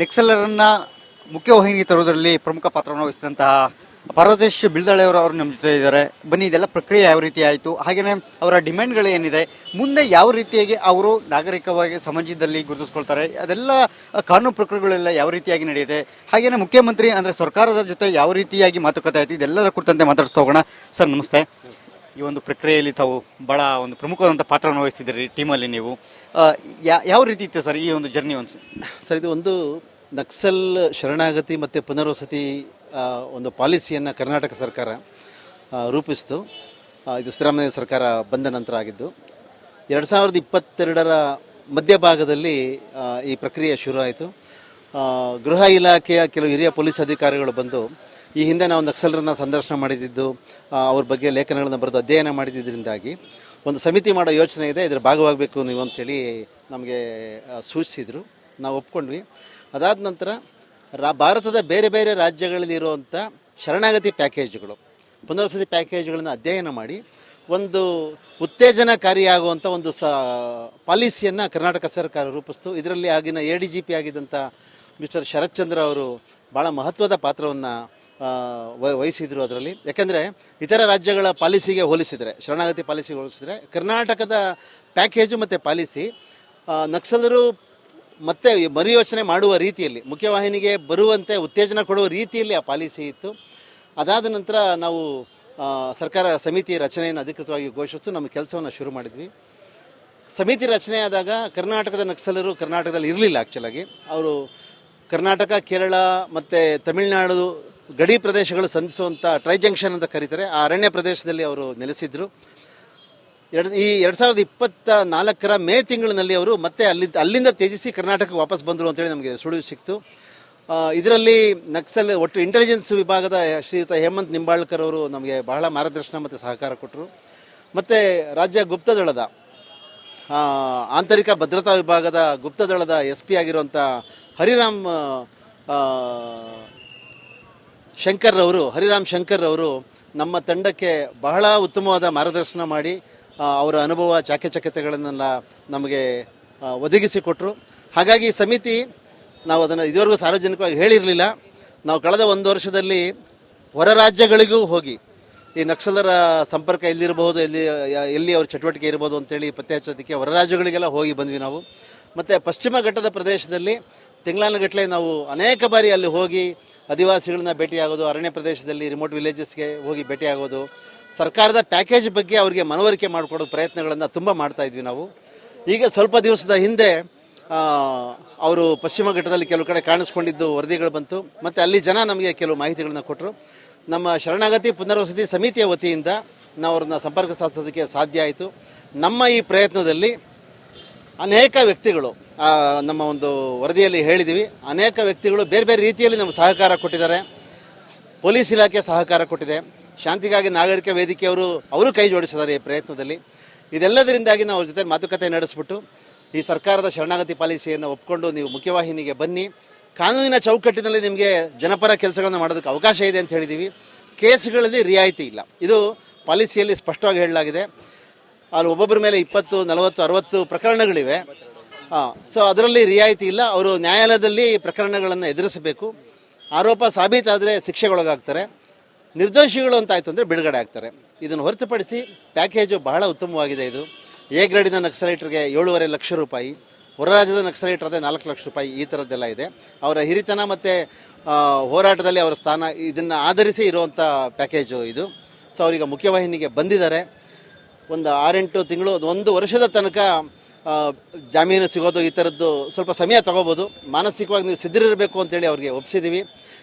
ನೆಕ್ಸಲರನ್ನ ಮುಖ್ಯವಾಹಿನಿ ತರುವುದರಲ್ಲಿ ಪ್ರಮುಖ ಪಾತ್ರವನ್ನು ವಹಿಸಿದಂತಹ ಪಾರ್ವತೇಶ್ ಬಿಲ್ದಳೆಯವರು ಅವರು ನಮ್ಮ ಜೊತೆ ಇದ್ದಾರೆ. ಬನ್ನಿ, ಇದೆಲ್ಲ ಪ್ರಕ್ರಿಯೆ ಯಾವ ರೀತಿ ಆಯಿತು, ಹಾಗೆಯೇ ಅವರ ಡಿಮ್ಯಾಂಡ್ಗಳು ಏನಿದೆ, ಮುಂದೆ ಯಾವ ರೀತಿಯಾಗಿ ಅವರು ನಾಗರಿಕವಾಗಿ ಸಮಾಜದಲ್ಲಿ ಗುರುತಿಸ್ಕೊಳ್ತಾರೆ, ಅದೆಲ್ಲ ಕಾನೂನು ಪ್ರಕ್ರಿಯೆಗಳೆಲ್ಲ ಯಾವ ರೀತಿಯಾಗಿ ನಡೆಯುತ್ತೆ, ಹಾಗೆಯೇ ಮುಖ್ಯಮಂತ್ರಿ ಅಂದರೆ ಸರ್ಕಾರದ ಜೊತೆ ಯಾವ ರೀತಿಯಾಗಿ ಮಾತುಕತೆ ಆಯಿತು, ಇದೆಲ್ಲರ ಕುರಿತಂತೆ ಮಾತಾಡ್ತಾ ಹೋಗೋಣ. ಸರ್ ನಮಸ್ತೆ. ಈ ಒಂದು ಪ್ರಕ್ರಿಯೆಯಲ್ಲಿ ತಾವು ಭಾಳ ಒಂದು ಪ್ರಮುಖವಾದಂಥ ಪಾತ್ರವನ್ನು ವಹಿಸಿದ್ದೀರಿ ಟೀಮಲ್ಲಿ. ನೀವು ಯಾವ ರೀತಿ ಇತ್ತು ಸರ್ ಈ ಒಂದು ಜರ್ನಿ? ಒಂದು ಸರ್, ಇದು ಒಂದು ನಕ್ಸಲ್ ಶರಣಾಗತಿ ಮತ್ತು ಪುನರ್ವಸತಿ ಒಂದು ಪಾಲಿಸಿಯನ್ನು ಕರ್ನಾಟಕ ಸರ್ಕಾರ ರೂಪಿಸಿತು. ಇದು ಸಿದ್ದರಾಮಯ್ಯ ಸರ್ಕಾರ ಬಂದ ನಂತರ ಆಗಿದ್ದು. 2022ರ ಮಧ್ಯಭಾಗದಲ್ಲಿ ಈ ಪ್ರಕ್ರಿಯೆ ಶುರು ಆಯಿತು. ಗೃಹ ಇಲಾಖೆಯ ಕೆಲವು ಹಿರಿಯ ಪೊಲೀಸ್ ಅಧಿಕಾರಿಗಳು ಬಂದು, ಈ ಹಿಂದೆ ನಾವು ನಕ್ಸಲರನ್ನ ಸಂದರ್ಶನ ಮಾಡಿದ್ದು, ಅವ್ರ ಬಗ್ಗೆ ಲೇಖನಗಳನ್ನು ಬರೆದು ಅಧ್ಯಯನ ಮಾಡಿದ್ದರಿಂದಾಗಿ ಒಂದು ಸಮಿತಿ ಮಾಡೋ ಯೋಚನೆ ಇದೆ, ಇದರ ಭಾಗವಾಗಬೇಕು ನೀವು ಅಂತೇಳಿ ನಮಗೆ ಸೂಚಿಸಿದರು. ನಾವು ಒಪ್ಕೊಂಡ್ವಿ. ಅದಾದ ನಂತರ ಭಾರತದ ಬೇರೆ ಬೇರೆ ರಾಜ್ಯಗಳಲ್ಲಿ ಇರುವಂಥ ಶರಣಾಗತಿ ಪ್ಯಾಕೇಜ್ಗಳು, ಪುನರ್ವಸತಿ ಪ್ಯಾಕೇಜ್ಗಳನ್ನು ಅಧ್ಯಯನ ಮಾಡಿ ಒಂದು ಉತ್ತೇಜನಕಾರಿಯಾಗುವಂಥ ಒಂದು ಪಾಲಿಸಿಯನ್ನು ಕರ್ನಾಟಕ ಸರ್ಕಾರ ರೂಪಿಸ್ತು. ಇದರಲ್ಲಿ ಆಗಿನ ADGP ಆಗಿದ್ದಂಥ ಮಿಸ್ಟರ್ ಶರತ್ ಚಂದ್ರ ಅವರು ಭಾಳ ಮಹತ್ವದ ಪಾತ್ರವನ್ನು ವಹಿಸಿದರು ಅದರಲ್ಲಿ. ಯಾಕೆಂದರೆ ಇತರ ರಾಜ್ಯಗಳ ಪಾಲಿಸಿಗೆ ಹೋಲಿಸಿದರೆ, ಶರಣಾಗತಿ ಪಾಲಿಸಿಗೆ ಹೋಲಿಸಿದರೆ ಕರ್ನಾಟಕದ ಪ್ಯಾಕೇಜು ಮತ್ತು ಪಾಲಿಸಿ ನಕ್ಸಲರು ಮತ್ತೆ ಮರುಯೋಚನೆ ಮಾಡುವ ರೀತಿಯಲ್ಲಿ, ಮುಖ್ಯವಾಹಿನಿಗೆ ಬರುವಂತೆ ಉತ್ತೇಜನ ಕೊಡುವ ರೀತಿಯಲ್ಲಿ ಆ ಪಾಲಿಸಿ ಇತ್ತು. ಅದಾದ ನಂತರ ನಾವು ಸರ್ಕಾರ ಸಮಿತಿ ರಚನೆಯನ್ನು ಅಧಿಕೃತವಾಗಿ ಘೋಷಿಸಿತು. ನಮ್ಮ ಕೆಲಸವನ್ನು ಶುರು ಮಾಡಿದ್ವಿ. ಸಮಿತಿ ರಚನೆ ಆದಾಗ ಕರ್ನಾಟಕದ ನಕ್ಸಲರು ಕರ್ನಾಟಕದಲ್ಲಿ ಇರಲಿಲ್ಲ. ಆ್ಯಕ್ಚುಲಾಗಿ ಅವರು ಕರ್ನಾಟಕ, ಕೇರಳ ಮತ್ತು ತಮಿಳುನಾಡು ಗಡಿ ಪ್ರದೇಶಗಳು ಸಂಧಿಸುವಂಥ ಟ್ರೈ ಜಂಕ್ಷನ್ ಅಂತ ಕರೀತಾರೆ, ಆ ಅರಣ್ಯ ಪ್ರದೇಶದಲ್ಲಿ ಅವರು ನೆಲೆಸಿದ್ರು. ಈ 2024ರ ಮೇ ತಿಂಗಳಿನಲ್ಲಿ ಅವರು ಮತ್ತೆ ಅಲ್ಲಿಂದ ತ್ಯಜಿಸಿ ಕರ್ನಾಟಕಕ್ಕೆ ವಾಪಸ್ ಬಂದರು ಅಂತೇಳಿ ನಮಗೆ ಸುಳಿವು ಸಿಕ್ತು. ಇದರಲ್ಲಿ ನಕ್ಸಲ್ ಒಟ್ಟು ಇಂಟೆಲಿಜೆನ್ಸ್ ವಿಭಾಗದ ಶ್ರೀಯುತ ಹೇಮಂತ್ ನಿಂಬಾಳ್ಕರ್ ಅವರು ನಮಗೆ ಬಹಳ ಮಾರ್ಗದರ್ಶನ ಮತ್ತು ಸಹಕಾರ ಕೊಟ್ಟರು. ಮತ್ತು ರಾಜ್ಯ ಗುಪ್ತದಳದ ಆಂತರಿಕ ಭದ್ರತಾ ವಿಭಾಗದ ಗುಪ್ತದಳದ SP ಆಗಿರುವಂಥ ಹರಿರಾಮ್ ಶಂಕರ್ ಅವರು ನಮ್ಮ ತಂಡಕ್ಕೆ ಬಹಳ ಉತ್ತಮವಾದ ಮಾರ್ಗದರ್ಶನ ಮಾಡಿ ಅವರ ಅನುಭವ ಚಾಕಚಕ್ಯತೆಗಳನ್ನೆಲ್ಲ ನಮಗೆ ಒದಗಿಸಿಕೊಟ್ರು. ಹಾಗಾಗಿ ಸಮಿತಿ, ನಾವು ಅದನ್ನು ಇದುವರೆಗೂ ಸಾರ್ವಜನಿಕವಾಗಿ ಹೇಳಿರಲಿಲ್ಲ, ನಾವು ಕಳೆದ 1 ವರ್ಷದಲ್ಲಿ ಹೊರ ರಾಜ್ಯಗಳಿಗೂ ಹೋಗಿ ಈ ನಕ್ಸಲರ ಸಂಪರ್ಕ ಎಲ್ಲಿರಬಹುದು, ಎಲ್ಲಿ ಅವ್ರ ಚಟುವಟಿಕೆ ಇರ್ಬೋದು ಅಂತೇಳಿ ಪತ್ತೆ ಹಚ್ಚೋದಕ್ಕೆ ಹೊರ ರಾಜ್ಯಗಳಿಗೆಲ್ಲ ಹೋಗಿ ಬಂದ್ವಿ ನಾವು. ಮತ್ತು ಪಶ್ಚಿಮ ಘಟ್ಟದ ಪ್ರದೇಶದಲ್ಲಿ ತಿಂಗಳಾನುಗಟ್ಟಲೆ ನಾವು ಅನೇಕ ಬಾರಿ ಅಲ್ಲಿ ಹೋಗಿ ಆದಿವಾಸಿಗಳನ್ನ ಭೇಟಿಯಾಗೋದು, ಅರಣ್ಯ ಪ್ರದೇಶದಲ್ಲಿ ರಿಮೋಟ್ ವಿಲೇಜಸ್ಗೆ ಹೋಗಿ ಭೇಟಿಯಾಗೋದು, ಸರ್ಕಾರದ ಪ್ಯಾಕೇಜ್ ಬಗ್ಗೆ ಅವರಿಗೆ ಮನವರಿಕೆ ಮಾಡಿಕೊಡೋ ಪ್ರಯತ್ನಗಳನ್ನು ತುಂಬ ಮಾಡ್ತಾಯಿದ್ವಿ ನಾವು. ಈಗ ಸ್ವಲ್ಪ ದಿವಸದ ಹಿಂದೆ ಅವರು ಪಶ್ಚಿಮ ಘಟ್ಟದಲ್ಲಿ ಕೆಲವು ಕಡೆ ಕಾಣಿಸ್ಕೊಂಡಿದ್ದು ವರದಿಗಳು ಬಂತು. ಮತ್ತು ಅಲ್ಲಿ ಜನ ನಮಗೆ ಕೆಲವು ಮಾಹಿತಿಗಳನ್ನ ಕೊಟ್ಟರು. ನಮ್ಮ ಶರಣಾಗತಿ ಪುನರ್ವಸತಿ ಸಮಿತಿಯ ವತಿಯಿಂದ ನಾವು ಅವ್ರನ್ನ ಸಂಪರ್ಕ ಸಾಧಿಸೋದಕ್ಕೆ ಸಾಧ್ಯ ಆಯಿತು. ನಮ್ಮ ಈ ಪ್ರಯತ್ನದಲ್ಲಿ ಅನೇಕ ವ್ಯಕ್ತಿಗಳು, ನಮ್ಮ ಒಂದು ವರದಿಯಲ್ಲಿ ಹೇಳಿದ್ದೀವಿ, ಅನೇಕ ವ್ಯಕ್ತಿಗಳು ಬೇರೆ ಬೇರೆ ರೀತಿಯಲ್ಲಿ ನಮಗೆ ಸಹಕಾರ ಕೊಟ್ಟಿದ್ದಾರೆ. ಪೊಲೀಸ್ ಇಲಾಖೆ ಸಹಕಾರ ಕೊಟ್ಟಿದೆ, ಶಾಂತಿಗಾಗಿ ನಾಗರಿಕ ವೇದಿಕೆಯವರು ಕೈ ಜೋಡಿಸಿದ್ದಾರೆ ಈ ಪ್ರಯತ್ನದಲ್ಲಿ. ಇದೆಲ್ಲದರಿಂದಾಗಿ ನಾವು ಅವ್ರ ಜೊತೆ ಮಾತುಕತೆ ನಡೆಸಿಬಿಟ್ಟು ಈ ಸರ್ಕಾರದ ಶರಣಾಗತಿ ಪಾಲಿಸಿಯನ್ನು ಒಪ್ಕೊಂಡು ನೀವು ಮುಖ್ಯವಾಹಿನಿಗೆ ಬನ್ನಿ, ಕಾನೂನಿನ ಚೌಕಟ್ಟಿನಲ್ಲಿ ನಿಮಗೆ ಜನಪರ ಕೆಲಸಗಳನ್ನು ಮಾಡೋದಕ್ಕೆ ಅವಕಾಶ ಇದೆ ಅಂತ ಹೇಳಿದ್ದೀವಿ. ಕೇಸ್ಗಳಲ್ಲಿ ರಿಯಾಯಿತಿ ಇಲ್ಲ, ಇದು ಪಾಲಿಸಿಯಲ್ಲಿ ಸ್ಪಷ್ಟವಾಗಿ ಹೇಳಲಾಗಿದೆ. ಅಲ್ಲಿ ಒಬ್ಬೊಬ್ಬರ ಮೇಲೆ 20, 40, 60 ಪ್ರಕರಣಗಳಿವೆ. ಸೊ ಅದರಲ್ಲಿ ರಿಯಾಯಿತಿ ಇಲ್ಲ. ಅವರು ನ್ಯಾಯಾಲಯದಲ್ಲಿ ಪ್ರಕರಣಗಳನ್ನು ಎದುರಿಸಬೇಕು. ಆರೋಪ ಸಾಬೀತಾದರೆ ಶಿಕ್ಷೆಗೊಳಗಾಗ್ತಾರೆ, ನಿರ್ದೋಷಿಗಳು ಅಂತಾಯಿತು ಅಂದರೆ ಬಿಡುಗಡೆ ಆಗ್ತಾರೆ. ಇದನ್ನು ಹೊರತುಪಡಿಸಿ ಪ್ಯಾಕೇಜು ಬಹಳ ಉತ್ತಮವಾಗಿದೆ. ಇದು ಎ ಗ್ರೇಡಿನ ನಕ್ಸಲೈಟರ್ಗೆ 7.5 ಲಕ್ಷ ರೂಪಾಯಿ, ಹೊರ ರಾಜ್ಯದ ನಕ್ಸಲೈಟರ್ ಅದೇ 4 ಲಕ್ಷ ರೂಪಾಯಿ, ಈ ಥರದ್ದೆಲ್ಲ ಇದೆ. ಅವರ ಹಿರಿತನ ಮತ್ತು ಹೋರಾಟದಲ್ಲಿ ಅವರ ಸ್ಥಾನ ಇದನ್ನು ಆಧರಿಸಿ ಇರುವಂಥ ಪ್ಯಾಕೇಜು ಇದು. ಸೊ ಅವರೀಗ ಮುಖ್ಯವಾಹಿನಿಗೆ ಬಂದಿದ್ದಾರೆ. ಒಂದು 6-8 ತಿಂಗಳು, 1 ವರ್ಷದ ತನಕ ಜಾಮೀನು ಸಿಗೋದು ಈ ಥರದ್ದು ಸ್ವಲ್ಪ ಸಮಯ ತಗೋಬೋದು. ಮಾನಸಿಕವಾಗಿ ನೀವು ಸಿದ್ಧರಿರಬೇಕು ಅಂತೇಳಿ ಅವ್ರಿಗೆ ಒಪ್ಪಿಸಿದ್ದೀವಿ.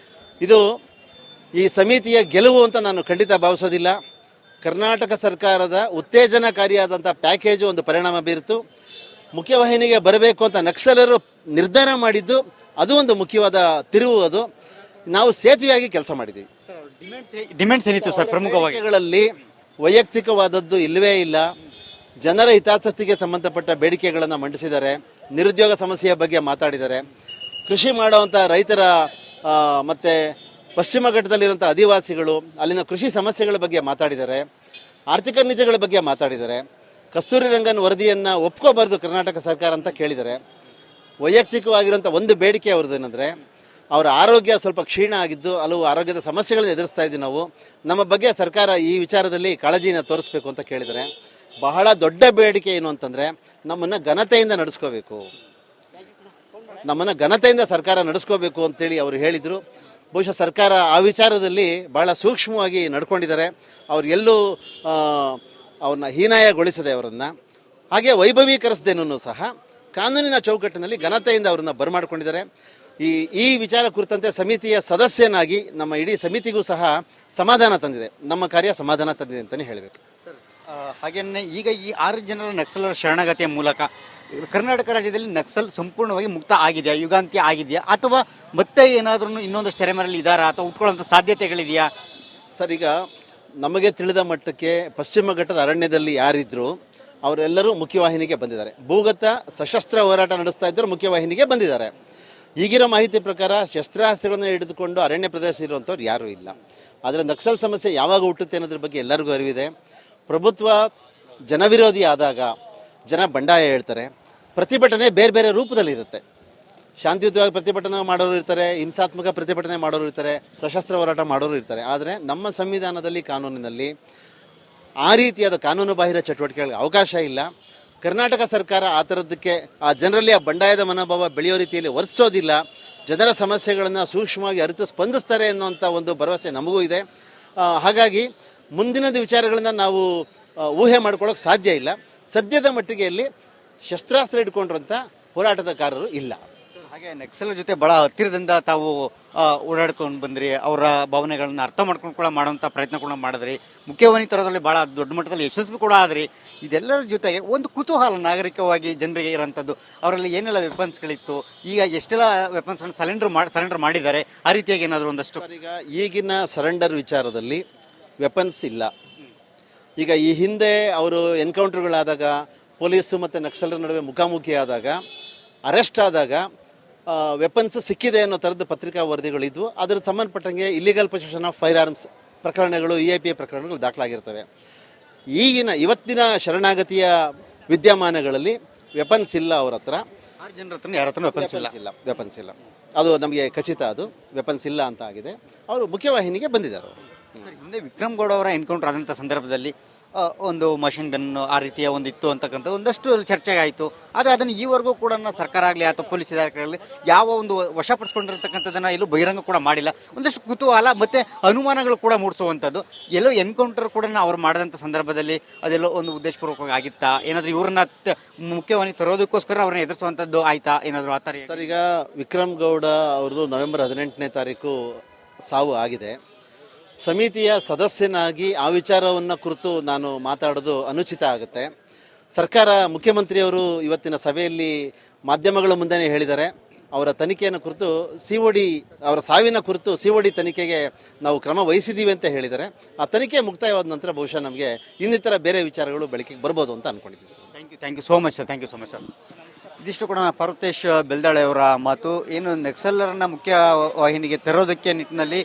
ಇದು ಈ ಸಮಿತಿಯ ಗೆಲುವು ಅಂತ ನಾನು ಖಂಡಿತ ಭಾವಿಸೋದಿಲ್ಲ. ಕರ್ನಾಟಕ ಸರ್ಕಾರದ ಉತ್ತೇಜನಕಾರಿಯಾದಂಥ ಪ್ಯಾಕೇಜು ಒಂದು ಪರಿಣಾಮ ಬೀರಿತು. ಮುಖ್ಯವಾಹಿನಿಗೆ ಬರಬೇಕು ಅಂತ ನಕ್ಸಲರು ನಿರ್ಧಾರ ಮಾಡಿದ್ದು ಅದು ಒಂದು ಮುಖ್ಯವಾದ ತಿರುವು. ಅದು ನಾವು ಸೇತುವೆಯಾಗಿ ಕೆಲಸ ಮಾಡಿದ್ದೀವಿ. ಡಿಮ್ಯಾಂಡ್ಸ್ ಏನಿತ್ತು ಸರ್? ಪ್ರಮುಖವಾಗಿ ವೈಯಕ್ತಿಕವಾದದ್ದು ಇಲ್ಲವೇ ಇಲ್ಲ. ಜನರ ಹಿತಾಸಕ್ತಿಗೆ ಸಂಬಂಧಪಟ್ಟ ಬೇಡಿಕೆಗಳನ್ನು ಮಂಡಿಸಿದ್ದಾರೆ. ನಿರುದ್ಯೋಗ ಸಮಸ್ಯೆಯ ಬಗ್ಗೆ ಮಾತಾಡಿದ್ದಾರೆ. ಕೃಷಿ ಮಾಡುವಂಥ ರೈತರ ಮತ್ತು ಪಶ್ಚಿಮ ಘಟ್ಟದಲ್ಲಿರುವಂಥ ಆದಿವಾಸಿಗಳು, ಅಲ್ಲಿನ ಕೃಷಿ ಸಮಸ್ಯೆಗಳ ಬಗ್ಗೆ ಮಾತಾಡಿದ್ದಾರೆ. ಆರ್ಥಿಕ ನೀತಿಗಳ ಬಗ್ಗೆ ಮಾತಾಡಿದ್ದಾರೆ. ಕಸ್ತೂರಿ ರಂಗನ್ ವರದಿಯನ್ನು ಒಪ್ಕೋಬಾರ್ದು ಕರ್ನಾಟಕ ಸರ್ಕಾರ ಅಂತ ಕೇಳಿದ್ದಾರೆ. ವೈಯಕ್ತಿಕವಾಗಿರುವಂಥ ಒಂದು ಬೇಡಿಕೆ ಅವ್ರದ್ದೇನೆಂದರೆ ಅವರ ಆರೋಗ್ಯ ಸ್ವಲ್ಪ ಕ್ಷೀಣ ಆಗಿದ್ದು ಹಲವು ಆರೋಗ್ಯದ ಸಮಸ್ಯೆಗಳನ್ನು ಎದುರಿಸ್ತಾ ಇದ್ದೀವಿ ನಾವು. ನಮ್ಮ ಬಗ್ಗೆ ಸರ್ಕಾರ ಈ ವಿಚಾರದಲ್ಲಿ ಕಾಳಜಿಯನ್ನು ತೋರಿಸ್ಬೇಕು ಅಂತ ಕೇಳಿದರೆ, ಬಹಳ ದೊಡ್ಡ ಬೇಡಿಕೆ ಏನು ಅಂತಂದರೆ ನಮ್ಮನ್ನು ಘನತೆಯಿಂದ ನಡೆಸ್ಕೋಬೇಕು, ನಮ್ಮನ್ನು ಘನತೆಯಿಂದ ಸರ್ಕಾರ ನಡೆಸ್ಕೋಬೇಕು ಅಂತೇಳಿ ಅವರು ಹೇಳಿದರು. ಬಹುಶಃ ಸರ್ಕಾರ ಆ ವಿಚಾರದಲ್ಲಿ ಬಹಳ ಸೂಕ್ಷ್ಮವಾಗಿ ನಡ್ಕೊಂಡಿದ್ದಾರೆ. ಅವ್ರು ಎಲ್ಲೂ ಅವ್ರನ್ನ ಹೀನಾಯಗೊಳಿಸದೆ ಅವರನ್ನು, ಹಾಗೆ ವೈಭವೀಕರಿಸದೇನೂ ಸಹ ಕಾನೂನಿನ ಚೌಕಟ್ಟಿನಲ್ಲಿ ಘನತೆಯಿಂದ ಅವ್ರನ್ನ ಬರಮಾಡಿಕೊಂಡಿದ್ದಾರೆ. ಈ ವಿಚಾರ ಕುರಿತಂತೆ ಸಮಿತಿಯ ಸದಸ್ಯನಾಗಿ ನಮ್ಮ ಇಡೀ ಸಮಿತಿಗೂ ಸಹ ಸಮಾಧಾನ ತಂದಿದೆ, ನಮ್ಮ ಕಾರ್ಯ ಸಮಾಧಾನ ತಂದಿದೆ ಅಂತಲೇ ಹೇಳಬೇಕು. ಹಾಗೆಯೇ ಈಗ ಈ 6 ಜನರ ನಕ್ಸಲರ ಶರಣಾಗತಿಯ ಮೂಲಕ ಕರ್ನಾಟಕ ರಾಜ್ಯದಲ್ಲಿ ನಕ್ಸಲ್ ಸಂಪೂರ್ಣವಾಗಿ ಮುಕ್ತ ಆಗಿದೆಯಾ, ಯುಗಾಂತ್ಯ ಆಗಿದೆಯಾ, ಅಥವಾ ಮತ್ತೆ ಏನಾದ್ರೂ ಇನ್ನೊಂದಷ್ಟು ತೆರೆಮರೆಯಲ್ಲಿ ಇದ್ದಾರಾ ಅಥವಾ ಉಟ್ಕೊಳ್ಳುವಂಥ ಸಾಧ್ಯತೆಗಳಿದೆಯಾ? ಸರ್, ಈಗ ನಮಗೆ ತಿಳಿದ ಮಟ್ಟಕ್ಕೆ ಪಶ್ಚಿಮ ಘಟ್ಟದ ಅರಣ್ಯದಲ್ಲಿ ಯಾರಿದ್ರು ಅವರೆಲ್ಲರೂ ಮುಖ್ಯವಾಹಿನಿಗೆ ಬಂದಿದ್ದಾರೆ. ಭೂಗತ ಸಶಸ್ತ್ರ ಹೋರಾಟ ನಡೆಸ್ತಾ ಇದ್ದರು, ಮುಖ್ಯವಾಹಿನಿಗೆ ಬಂದಿದ್ದಾರೆ. ಈಗಿರೋ ಮಾಹಿತಿ ಪ್ರಕಾರ ಶಸ್ತ್ರಾಸ್ತ್ರಗಳನ್ನು ಹಿಡಿದುಕೊಂಡು ಅರಣ್ಯ ಪ್ರದೇಶ ಇರುವಂಥವ್ರು ಯಾರೂ ಇಲ್ಲ. ಆದರೆ ನಕ್ಸಲ್ ಸಮಸ್ಯೆ ಯಾವಾಗ ಹುಟ್ಟುತ್ತೆ ಅನ್ನೋದ್ರ ಬಗ್ಗೆ ಎಲ್ಲರಿಗೂ ಅರಿವಿದೆ. ಪ್ರಭುತ್ವ ಜನವಿರೋಧಿ ಆದಾಗ ಜನ ಬಂಡಾಯ ಹೇಳ್ತಾರೆ. ಪ್ರತಿಭಟನೆ ಬೇರೆ ಬೇರೆ ರೂಪದಲ್ಲಿರುತ್ತೆ. ಶಾಂತಿಯುತವಾಗಿ ಪ್ರತಿಭಟನೆ ಮಾಡೋರು ಇರ್ತಾರೆ, ಹಿಂಸಾತ್ಮಕ ಪ್ರತಿಭಟನೆ ಮಾಡೋರು ಇರ್ತಾರೆ, ಸಶಸ್ತ್ರ ಹೋರಾಟ ಮಾಡೋರು ಇರ್ತಾರೆ. ಆದರೆ ನಮ್ಮ ಸಂವಿಧಾನದಲ್ಲಿ, ಕಾನೂನಿನಲ್ಲಿ ಆ ರೀತಿಯಾದ ಕಾನೂನು ಬಾಹಿರ ಚಟುವಟಿಕೆಗಳಿಗೆ ಅವಕಾಶ ಇಲ್ಲ. ಕರ್ನಾಟಕ ಸರ್ಕಾರ ಆ ಥರದ್ದಕ್ಕೆ ಆ ಜನರಲ್ಲಿ ಆ ಬಂಡಾಯದ ಮನೋಭಾವ ಬೆಳೆಯೋ ರೀತಿಯಲ್ಲಿ ವರ್ತಿಸೋದಿಲ್ಲ. ಜನರ ಸಮಸ್ಯೆಗಳನ್ನು ಸೂಕ್ಷ್ಮವಾಗಿ ಅರಿತು ಸ್ಪಂದಿಸ್ತಾರೆ ಅನ್ನೋಂಥ ಒಂದು ಭರವಸೆ ನಮಗೂ ಇದೆ. ಹಾಗಾಗಿ ಮುಂದಿನದ ವಿಚಾರಗಳನ್ನು ನಾವು ಊಹೆ ಮಾಡ್ಕೊಳ್ಳೋಕೆ ಸಾಧ್ಯ ಇಲ್ಲ. ಸದ್ಯದ ಮಟ್ಟಿಗೆ ಇಲ್ಲಿ ಶಸ್ತ್ರಾಸ್ತ್ರ ಇಟ್ಕೊಂಡಿರೋಂಥ ಹೋರಾಟಗಾರರು ಇಲ್ಲ. ಹಾಗೆ ನಕ್ಸಲರ ಜೊತೆ ಬಹಳ ಹತ್ತಿರದಿಂದ ತಾವು ಓಡಾಡ್ಕೊಂಡು ಬಂದ್ರಿ, ಅವರ ಭಾವನೆಗಳನ್ನ ಅರ್ಥ ಮಾಡ್ಕೊಂಡು ಕೂಡ ಮಾಡುವಂಥ ಪ್ರಯತ್ನ ಕೂಡ ಮಾಡಿದ್ರಿ, ಮುಖ್ಯವಾಹಿನಿ ತರೋದ್ರಲ್ಲಿ ಬಹಳ ದೊಡ್ಡ ಮಟ್ಟದಲ್ಲಿ ಯಶಸ್ವಿ ಕೂಡ ಆದ್ರಿ. ಇದೆಲ್ಲರ ಜೊತೆಗೆ ಒಂದು ಕುತೂಹಲ ನಾಗರಿಕವಾಗಿ ಜನರಿಗೆ ಇರೋಂಥದ್ದು, ಅವರಲ್ಲಿ ಏನೆಲ್ಲ ವೆಪನ್ಸ್ಗಳಿತ್ತು, ಈಗ ಎಷ್ಟೆಲ್ಲ ವೆಪನ್ಸ್ಗಳನ್ನ ಸರೆಂಡರ್ ಮಾಡಿದ್ದಾರೆ, ಆ ರೀತಿಯಾಗಿ ಏನಾದರೂ ಒಂದಷ್ಟು? ಈಗ ಈಗಿನ ಸರೆಂಡರ್ ವಿಚಾರದಲ್ಲಿ ವೆಪನ್ಸ್ ಇಲ್ಲ. ಈಗ ಈ ಹಿಂದೆ ಅವರು ಎನ್ಕೌಂಟರ್ಗಳಾದಾಗ, ಪೊಲೀಸು ಮತ್ತು ನಕ್ಸಲರ ನಡುವೆ ಮುಖಾಮುಖಿ ಆದಾಗ, ಅರೆಸ್ಟ್ ಆದಾಗ ವೆಪನ್ಸ್ ಸಿಕ್ಕಿದೆ ಅನ್ನೋ ಥರದ ಪತ್ರಿಕಾ ವರದಿಗಳಿದ್ವು. ಅದರ ಸಂಬಂಧಪಟ್ಟಂಗೆ illegal possession of fire arms ಪ್ರಕರಣಗಳು, EIP ಪ್ರಕರಣಗಳು ದಾಖಲಾಗಿರ್ತವೆ. ಇವತ್ತಿನ ಶರಣಾಗತಿಯ ವಿದ್ಯಮಾನಗಳಲ್ಲಿ ವೆಪನ್ಸ್ ಇಲ್ಲ ಅವ್ರ ಹತ್ರ. 6 ಜನರ ಹತ್ರ ಯಾರ ಹತ್ರ ವೆಪನ್ಸ್ ಇಲ್ಲ. ಅದು ನಮಗೆ ಖಚಿತ, ಅದು ವೆಪನ್ಸ್ ಇಲ್ಲ ಅಂತ ಆಗಿದೆ. ಅವರು ಮುಖ್ಯವಾಹಿನಿಗೆ ಬಂದಿದ್ದಾರೆ. ಹಿಂದೆ ವಿಕ್ರಮ್ ಗೌಡ ಅವರ ಎನ್ಕೌಂಟರ್ ಆದಂಥ ಸಂದರ್ಭದಲ್ಲಿ ಒಂದು ಮಷಿನ್ ಗನ್ ಆ ರೀತಿಯ ಒಂದು ಇತ್ತು ಅಂತಕ್ಕಂಥ ಒಂದಷ್ಟು ಚರ್ಚೆ ಆಯಿತು. ಆದರೆ ಅದನ್ನು ಈವರೆಗೂ ಕೂಡ ಸರ್ಕಾರ ಆಗಲಿ ಅಥವಾ ಪೊಲೀಸ್ ಇಲಾಖೆಗಳಲ್ಲಿ ಯಾವ ಒಂದು ವಶಪಡಿಸ್ಕೊಂಡಿರ್ತಕ್ಕಂಥದ್ದನ್ನು ಎಲ್ಲೂ ಬಹಿರಂಗ ಕೂಡ ಮಾಡಿಲ್ಲ. ಒಂದಷ್ಟು ಕುತೂಹಲ ಮತ್ತು ಅನುಮಾನಗಳು ಕೂಡ ಮೂಡಿಸುವಂಥದ್ದು. ಎಲ್ಲೋ ಎನ್ಕೌಂಟರ್ ಕೂಡ ಅವ್ರು ಮಾಡಿದಂಥ ಸಂದರ್ಭದಲ್ಲಿ ಅದೆಲ್ಲೋ ಒಂದು ಉದ್ದೇಶಪೂರ್ವಕವಾಗಿ ಆಗಿತ್ತಾ, ಏನಾದರೂ ಇವ್ರನ್ನ ಮುಖ್ಯವಾಗಿ ತರೋದಕ್ಕೋಸ್ಕರ ಅವ್ರನ್ನ ಎದುರಿಸುವಂಥದ್ದು ಆಯ್ತಾ ಏನಾದರೂ ಆ ಥರ? ಸರ್, ಈಗ ವಿಕ್ರಮ್ ಗೌಡ ಅವ್ರದ್ದು ನವೆಂಬರ್ 18ನೇ ತಾರೀಕು ಸಾವು ಆಗಿದೆ. ಸಮಿತಿಯ ಸದಸ್ಯನಾಗಿ ಆ ವಿಚಾರವನ್ನು ಕುರಿತು ನಾನು ಮಾತಾಡೋದು ಅನುಚಿತ ಆಗುತ್ತೆ. ಸರ್ಕಾರ, ಮುಖ್ಯಮಂತ್ರಿಯವರು ಇವತ್ತಿನ ಸಭೆಯಲ್ಲಿ ಮಾಧ್ಯಮಗಳ ಮುಂದೆನೇ ಹೇಳಿದ್ದಾರೆ, ಅವರ ತನಿಖೆಯನ್ನು ಕುರಿತು COD, ಅವರ ಸಾವಿನ ಕುರಿತು COD ತನಿಖೆಗೆ ನಾವು ಕ್ರಮ ವಹಿಸಿದ್ದೀವಿ ಅಂತ ಹೇಳಿದ್ದಾರೆ. ಆ ತನಿಖೆ ಮುಕ್ತಾಯವಾದ ನಂತರ ಬಹುಶಃ ನಮಗೆ ಇನ್ನಿತರ ಬೇರೆ ವಿಚಾರಗಳು ಬೆಳಕಿಗೆ ಬರ್ಬೋದು ಅಂತ ಅಂದ್ಕೊಂಡಿದ್ದೀವಿ sir. Thank you so much sir. ಇದಿಷ್ಟು ಕೂಡ ಪಾರ್ವತೇಶ್ ಬೆಲ್ದಾಳೆ ಅವರ ಮಾತು. ಏನು ನಕ್ಸಲರನ್ನ ಮುಖ್ಯ ವಾಹಿನಿಗೆ ತರೋದಕ್ಕೆ ನಿಟ್ಟಿನಲ್ಲಿ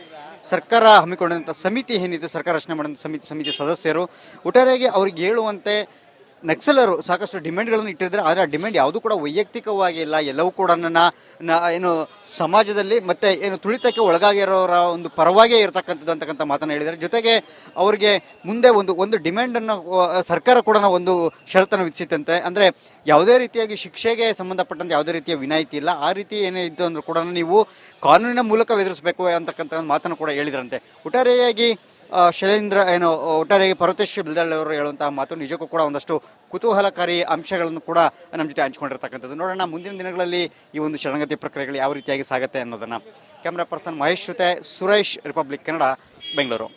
ಸರ್ಕಾರ ಹಮ್ಮಿಕೊಂಡಂಥ ಸಮಿತಿ ಏನಿದೆ, ಸರ್ಕಾರ ರಚನೆ ಮಾಡಿದಂಥ ಸಮಿತಿ ಸದಸ್ಯರು ಒಟ್ಟಾರೆಯಾಗಿ ಅವ್ರಿಗೆ ಹೇಳುವಂತೆ ನಕ್ಸಲರು ಸಾಕಷ್ಟು ಡಿಮ್ಯಾಂಡ್ಗಳನ್ನು ಇಟ್ಟಿದ್ದಾರೆ. ಆದರೆ ಆ ಡಿಮ್ಯಾಂಡ್ ಯಾವುದೂ ಕೂಡ ವೈಯಕ್ತಿಕವಾಗಿ ಇಲ್ಲ, ಎಲ್ಲವೂ ಕೂಡ ಏನು ಸಮಾಜದಲ್ಲಿ ಮತ್ತು ಏನು ತುಳಿತಕ್ಕೆ ಒಳಗಾಗಿರೋರ ಒಂದು ಪರವಾಗಿಯೇ ಇರತಕ್ಕಂಥದ್ದು ಅಂತಕ್ಕಂಥ ಮಾತನ್ನು ಹೇಳಿದ್ದಾರೆ. ಜೊತೆಗೆ ಅವರಿಗೆ ಮುಂದೆ ಒಂದು ಡಿಮ್ಯಾಂಡನ್ನು ಸರ್ಕಾರ ಕೂಡ ಒಂದು ಷರತ್ತನ್ನು ವಿಧಿಸಿತ್ತಂತೆ. ಅಂದರೆ ಯಾವುದೇ ರೀತಿಯಾಗಿ ಶಿಕ್ಷೆಗೆ ಸಂಬಂಧಪಟ್ಟಂತೆ ಯಾವುದೇ ರೀತಿಯ ವಿನಾಯಿತಿ ಇಲ್ಲ, ಆ ರೀತಿ ಏನೇ ಇದ್ದು ಅಂದರೂ ಕೂಡ ನೀವು ಕಾನೂನಿನ ಮೂಲಕ ಎದುರಿಸಬೇಕು ಅಂತಕ್ಕಂಥ ಮಾತನ್ನು ಕೂಡ ಹೇಳಿದ್ರಂತೆ. ಒಟ್ಟಾರೆಯಾಗಿ ಶೈಲೇಂದ್ರ ಒಟ್ಟಾರೆಯಾಗಿ ಪಾರ್ವತೇಶ್ ಬೆಲ್ದಾಳೆ ಅವರು ಹೇಳುವಂತಹ ಮಾತು ನಿಜಕ್ಕೂ ಕೂಡ ಒಂದಷ್ಟು ಕುತೂಹಲಕಾರಿ ಅಂಶಗಳನ್ನು ಕೂಡ ನಮ್ಮ ಜೊತೆ ಹಂಚಿಕೊಂಡಿರ್ತಕ್ಕಂಥದ್ದು. ನೋಡೋಣ ಮುಂದಿನ ದಿನಗಳಲ್ಲಿ ಈ ಒಂದು ಶರಣಾಗತಿ ಪ್ರಕ್ರಿಯೆಗಳು ಯಾವ ರೀತಿಯಾಗಿ ಸಾಗುತ್ತೆ ಅನ್ನೋದನ್ನು. ಕ್ಯಾಮ್ರಾ ಪರ್ಸನ್ ಮಹೇಶ್ ಜೊತೆ ಸುರೇಶ್, ರಿಪಬ್ಲಿಕ್ ಕನ್ನಡ, ಬೆಂಗಳೂರು.